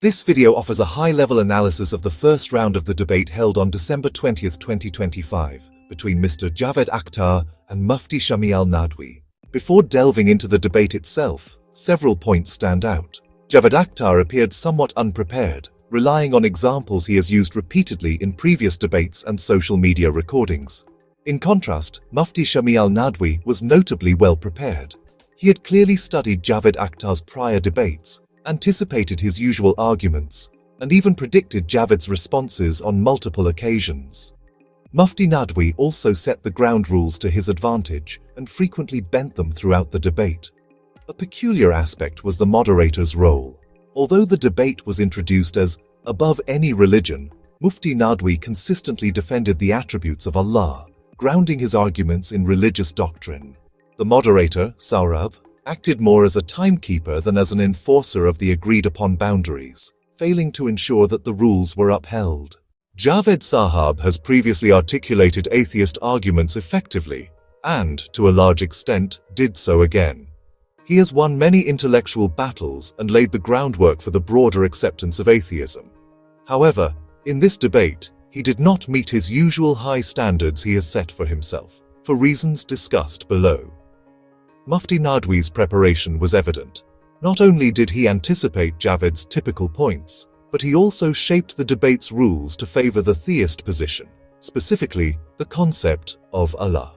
This video offers a high-level analysis of the first round of the debate held on December 20th, 2025, between Mr. Javed Akhtar and Mufti Shamail Nadwi. Before delving into the debate itself, several points stand out. Javed Akhtar appeared somewhat unprepared, relying on examples he has used repeatedly in previous debates and social media recordings. In contrast, Mufti Shamail Nadwi was notably well prepared. He had clearly studied Javed Akhtar's prior debates, anticipated his usual arguments, and even predicted Javed's responses on multiple occasions. Mufti Nadwi also set the ground rules to his advantage and frequently bent them throughout the debate. A peculiar aspect was the moderator's role. Although the debate was introduced as above any religion, Mufti Nadwi consistently defended the attributes of Allah, grounding his arguments in religious doctrine. The moderator, Saurabh, acted more as a timekeeper than as an enforcer of the agreed-upon boundaries, failing to ensure that the rules were upheld. Javed Sahab has previously articulated atheist arguments effectively, and, to a large extent, did so again. He has won many intellectual battles and laid the groundwork for the broader acceptance of atheism. However, in this debate, he did not meet his usual high standards he has set for himself, for reasons discussed below. Mufti Nadwi's preparation was evident. Not only did he anticipate Javed's typical points, but he also shaped the debate's rules to favor the theist position, specifically the concept of Allah.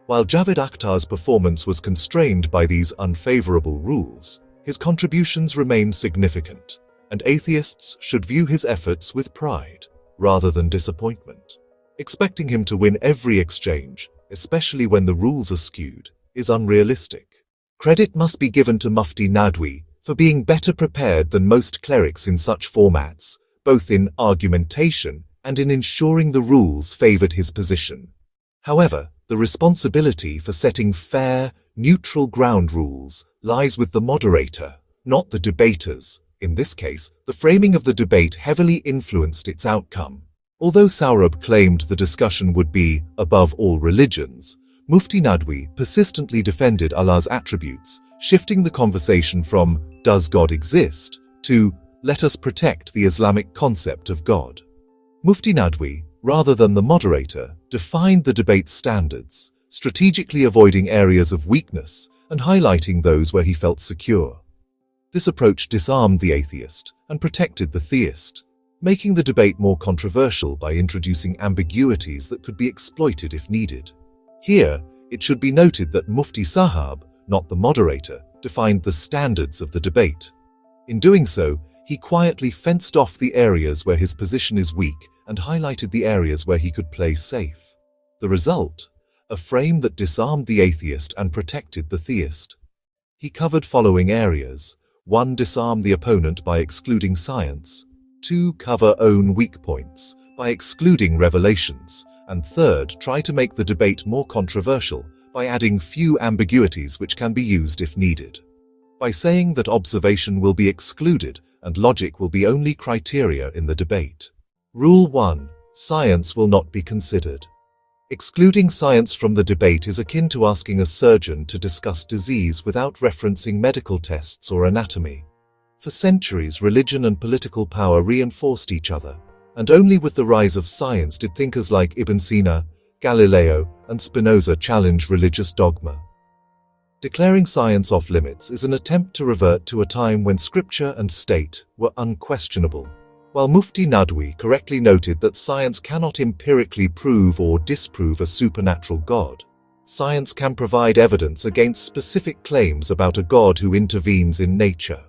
While Javed Akhtar's performance was constrained by these unfavorable rules, his contributions remain significant, and atheists should view his efforts with pride, rather than disappointment. Expecting him to win every exchange, especially when the rules are skewed, is unrealistic. Credit must be given to Mufti Nadwi for being better prepared than most clerics in such formats, both in argumentation and in ensuring the rules favored his position. However, the responsibility for setting fair, neutral ground rules lies with the moderator, not the debaters. In this case, the framing of the debate heavily influenced its outcome. Although Saurabh claimed the discussion would be above all religions, Mufti Nadwi persistently defended Allah's attributes, shifting the conversation from "Does God exist?" to "Let us protect the Islamic concept of God." Mufti Nadwi, rather than the moderator, defined the debate's standards, strategically avoiding areas of weakness and highlighting those where he felt secure. This approach disarmed the atheist and protected the theist, making the debate more controversial by introducing ambiguities that could be exploited if needed. Here, it should be noted that Mufti Sahab, not the moderator, defined the standards of the debate. In doing so, he quietly fenced off the areas where his position is weak and highlighted the areas where he could play safe. The result? A frame that disarmed the atheist and protected the theist. He covered following areas: 1. Disarm the opponent by excluding science. 2. Cover own weak points by excluding revelations. And 3rd, try to make the debate more controversial by adding few ambiguities which can be used if needed. By saying that observation will be excluded and logic will be only criteria in the debate. Rule 1. Science will not be considered. Excluding science from the debate is akin to asking a surgeon to discuss disease without referencing medical tests or anatomy. For centuries, religion and political power reinforced each other, and only with the rise of science did thinkers like Ibn Sina, Galileo, and Spinoza challenge religious dogma. Declaring science off limits is an attempt to revert to a time when scripture and state were unquestionable. While Mufti Nadwi correctly noted that science cannot empirically prove or disprove a supernatural God, science can provide evidence against specific claims about a God who intervenes in nature.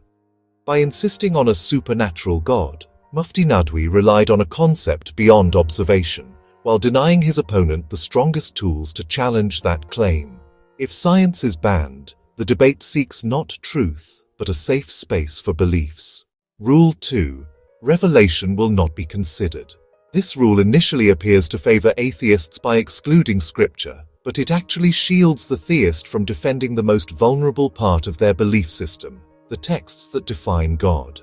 By insisting on a supernatural God, Mufti Nadwi relied on a concept beyond observation, while denying his opponent the strongest tools to challenge that claim. If science is banned, the debate seeks not truth, but a safe space for beliefs. Rule 2. Revelation will not be considered. This rule initially appears to favor atheists by excluding scripture, but it actually shields the theist from defending the most vulnerable part of their belief system, the texts that define God.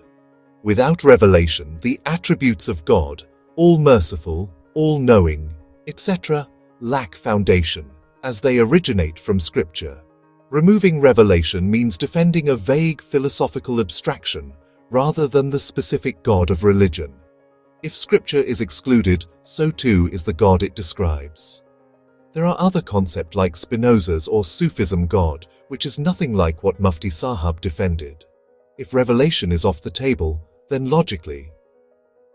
Without revelation, the attributes of God, all-merciful, all-knowing, etc., lack foundation, as they originate from Scripture. Removing revelation means defending a vague philosophical abstraction, rather than the specific God of religion. If scripture is excluded, so too is the God it describes. There are other concepts like Spinoza's or Sufism God, which is nothing like what Mufti Sahab defended. If revelation is off the table, then logically,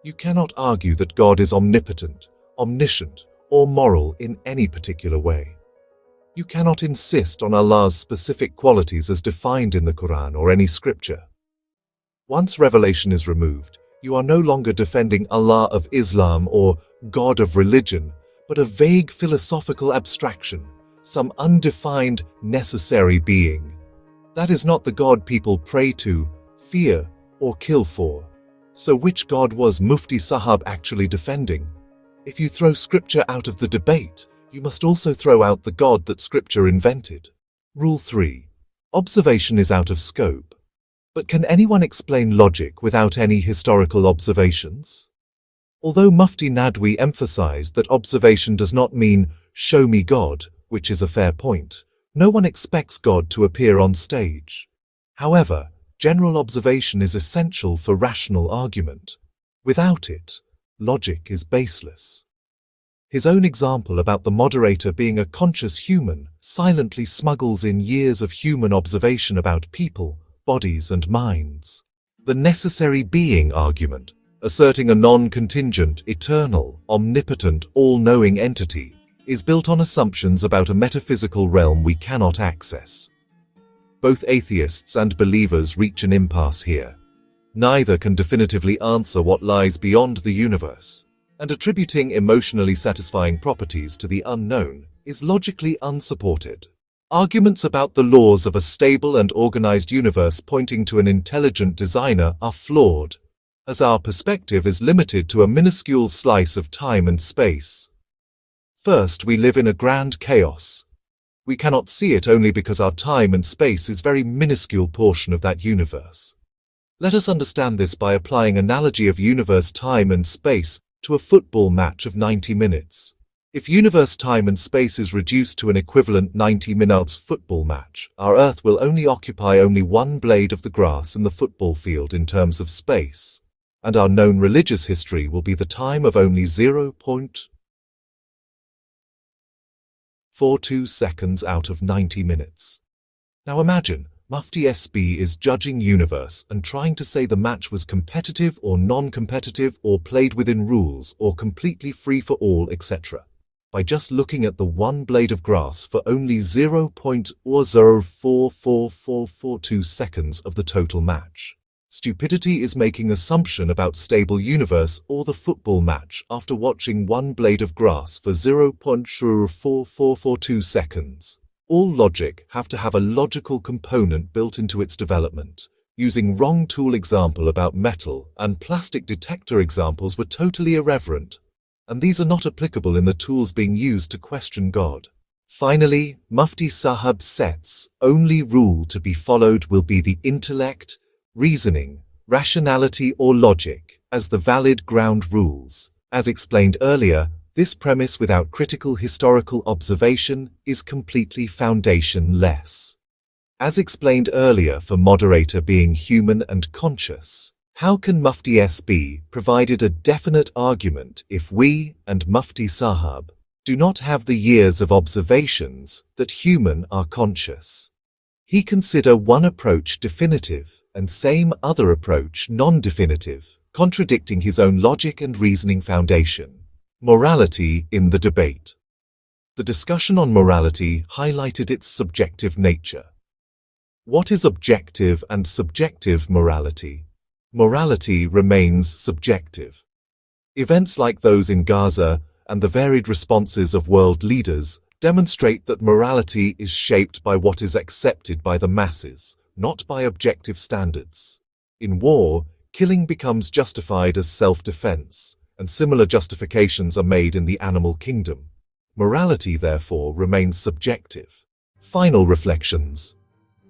you cannot argue that God is omnipotent, omniscient, or moral in any particular way. You cannot insist on Allah's specific qualities as defined in the Quran or any scripture. Once revelation is removed, you are no longer defending Allah of Islam or God of religion, but a vague philosophical abstraction, some undefined, necessary being. That is not the God people pray to, fear, or kill for. So which God was Mufti Sahab actually defending? If you throw scripture out of the debate, you must also throw out the God that scripture invented. Rule 3. Observation is out of scope. But can anyone explain logic without any historical observations? Although Mufti Nadwi emphasized that observation does not mean, show me God, which is a fair point, no one expects God to appear on stage. However, general observation is essential for rational argument. Without it, logic is baseless. His own example about the moderator being a conscious human silently smuggles in years of human observation about people, bodies and minds. The necessary being argument, asserting a non-contingent, eternal, omnipotent, all-knowing entity, is built on assumptions about a metaphysical realm we cannot access. Both atheists and believers reach an impasse here. Neither can definitively answer what lies beyond the universe, and attributing emotionally satisfying properties to the unknown is logically unsupported. Arguments about the laws of a stable and organized universe pointing to an intelligent designer are flawed, as our perspective is limited to a minuscule slice of time and space. First, we live in a grand chaos. We cannot see it only because our time and space is a very minuscule portion of that universe. Let us understand this by applying analogy of universe time and space to a football match of 90 minutes. If universe time and space is reduced to an equivalent 90 minutes football match, our Earth will only occupy only one blade of the grass in the football field in terms of space, and our known religious history will be the time of only 0.42 seconds out of 90 minutes. Now imagine, Mufti SB is judging universe and trying to say the match was competitive or non-competitive or played within rules or completely free for all, etc. by just looking at the one blade of grass for only 0.044442 seconds of the total match. Stupidity is making assumption about stable universe or the football match after watching one blade of grass for 0.044442 seconds. All logic have to have a logical component built into its development. Using wrong tool example about metal and plastic detector examples were totally irreverent, and these are not applicable in the tools being used to question God. Finally, Mufti Sahab sets, only rule to be followed will be the intellect, reasoning, rationality or logic as the valid ground rules. As explained earlier, this premise without critical historical observation is completely foundation-less. As explained earlier for moderator being human and conscious, how can Mufti SB provided a definite argument if we and Mufti Sahab do not have the years of observations that human are conscious? He consider one approach definitive and same other approach non-definitive, contradicting his own logic and reasoning foundation. Morality in the debate. The discussion on morality highlighted its subjective nature. What is objective and subjective morality? Morality remains subjective. Events like those in Gaza and the varied responses of world leaders demonstrate that morality is shaped by what is accepted by the masses, not by objective standards. In war, killing becomes justified as self-defense, and similar justifications are made in the animal kingdom. Morality, therefore, remains subjective. Final reflections.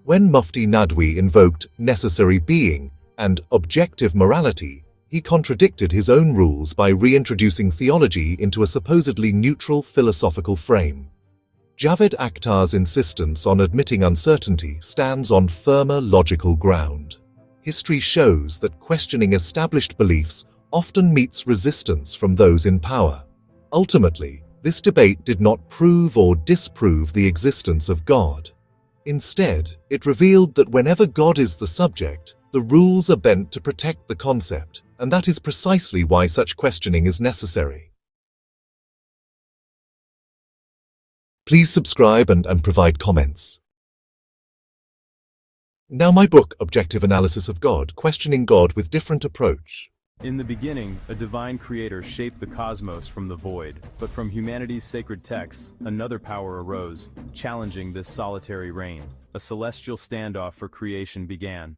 When Mufti Nadwi invoked necessary being and objective morality, he contradicted his own rules by reintroducing theology into a supposedly neutral philosophical frame. Javed Akhtar's insistence on admitting uncertainty stands on firmer logical ground. history shows that questioning established beliefs often meets resistance from those in power. Ultimately, this debate did not prove or disprove the existence of God. Instead, it revealed that whenever God is the subject, the rules are bent to protect the concept, and that is precisely why such questioning is necessary. Please subscribe and provide comments. Now my book, Objective Analysis of God, Questioning God with Different Approach. In the beginning, a divine creator shaped the cosmos from the void, but from humanity's sacred texts, another power arose, challenging this solitary reign. A celestial standoff for creation began.